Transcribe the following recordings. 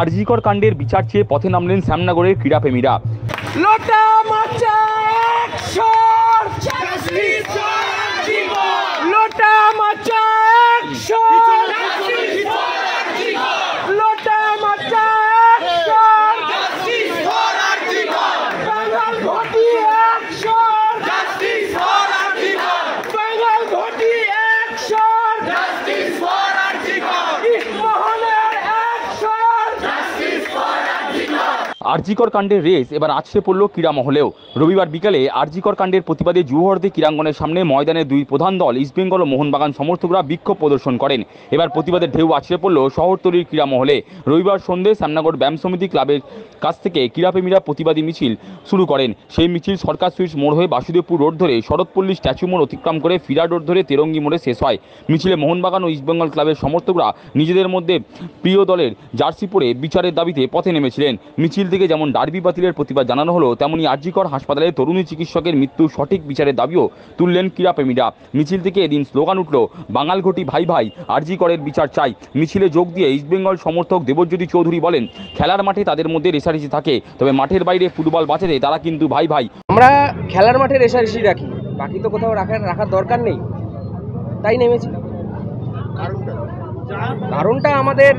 আরজিকর কাণ্ডের বিচার চেয়ে পথে নামলেন শ্যামনগরের ক্রীড়াপ্রেমীরা। আরজিকর কাণ্ডের রেস এবার আছড়ে পড়ল ক্রীড়া মহলেও। রবিবার বিকালে আরজিকর কাণ্ডের প্রতিবাদে যুবভারতী ক্রীড়াঙ্গনের সামনে ময়দানে দুই প্রধান দল ইস্টবেঙ্গল ও মোহনবাগান সমর্থকরা বিক্ষোভ প্রদর্শন করেন। এবার প্রতিবাদের ঢেউ আছড়ে পড়ল শহরতলির ক্রীড়া মহলে। রবিবার সন্ধ্যে শ্যামনগর ব্যায়াম সমিতি ক্লাবের কাছ থেকে ক্রীড়াপ্রেমীরা প্রতিবাদী মিছিল শুরু করেন। সেই মিছিল সরকার সুইচ মোড় হয়ে বাসুদেবপুর রোড ধরে শরৎপল্লী স্ট্যাচু মোড় অতিক্রম করে ফিরা রোড ধরে তেরঙ্গি মোড়ে শেষ হয়। মিছিলে মোহনবাগান ও ইস্টবেঙ্গল ক্লাবের সমর্থকরা নিজেদের মধ্যে প্রিয় দলের জার্সি পরে বিচারের দাবিতে পথে নেমেছিলেন। মিছিল থেকে যেমন ডার্বি বাতিলের প্রতিবাদ জানানো হলো, তেমনি আরজিকর হাসপাতালে তরুণী চিকিৎসকের মৃত্যুর সঠিক বিচারের দাবিও তুললেন ক্রীড়াপ্রেমীরা। মিছিল থেকে এদিন স্লোগান উঠল, বাঙাল ঘটি ভাই ভাই, আরজিকরের বিচার চাই। মিছিলে যোগ দিয়ে ইস্টবেঙ্গল সমর্থক দেবজ্যোতি চৌধুরী বলেন, খেলার মাঠে তাদের মধ্যে রেষারেষি থাকে, তবে মাঠের বাইরে ফুটবল বাঁচাতে তারা কিন্তু ভাই ভাই। আমরা খেলার মাঠে রেষারেষি রাখি, বাকি তো কোথাও রাখার দরকার নেই, তাই নেমেছি। কারণটা আমাদের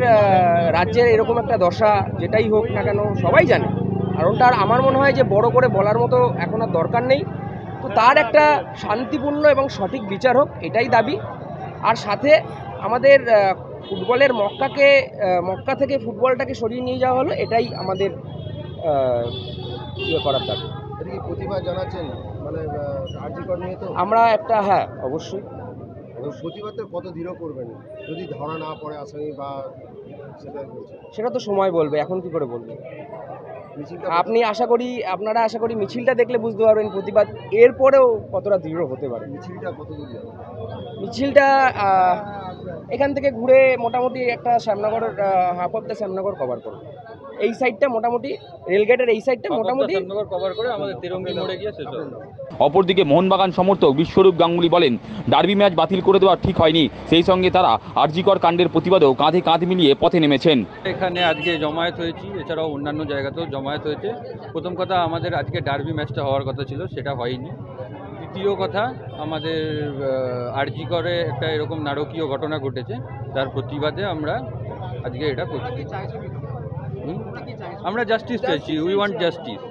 রাজ্যের এরকম একটা দশা, যেটাই হোক না কেন সবাই জানে। কারণটা আর আমার মনে হয় যে বড় করে বলার মতো এখন আর দরকার নেই। তো তার একটা শান্তিপূর্ণ এবং সঠিক বিচার হোক, এটাই দাবি। আর সাথে আমাদের ফুটবলের মক্কা থেকে ফুটবলটাকে সরিয়ে নিয়ে যাওয়া হলো, এটাই আমাদের ইয়ে করার দাবি। প্রতিবাদ জানাচ্ছেন মানে আরজিকর নিয়ে তো আমরা একটা, হ্যাঁ অবশ্যই প্রতিবাদটা কত দৃঢ় করবেন যদি ধরা না পড়ে আসামি, বা সেটা তো সময় বলবে, এখন কি করে বলবে। আপনারা আশা করি মিছিলটা দেখলে বুঝতে পারবেন প্রতিবাদ এরপরেও কতটা দৃঢ় হতে পারে। মিছিলটা এখান থেকে ঘুরে মোটামুটি একটা Shyamnagar, half of the Shyamnagar cover করবে। এই সাইডটা মোটামুটি রেলগেটের এই সাইডটা মোটামুটি কভার করে আমাদের তেরঙ্গি মোড়ে গিয়ে শেষ হবে। অপরদিকে মোহনবাগান সমর্থক বিশ্বরূপ গাঙ্গুলি বলেন, ডার্বি ম্যাচ বাতিল করে দেওয়া ঠিক হয়নি। সেই সঙ্গে তারা আরজিকর কাণ্ডের প্রতিবাদেও কাঁধে কাঁধ মিলিয়ে পথে নেমেছেন। এখানে আজকে জমায়েত হয়েছি, এছাড়াও অন্যান্য জায়গাতেও জমায়েত হয়েছে। প্রথম কথা, আমাদের আজকে ডার্বি ম্যাচটা হওয়ার কথা ছিল, সেটা হয়নি। দ্বিতীয় কথা, আমাদের আরজিকরে একটা এরকম নারকীয় ঘটনা ঘটেছে, তার প্রতিবাদে আমরা আজকে এটা করছি। আমরা জাস্টিস চাইছি, উই ওয়ান্ট জাস্টিস।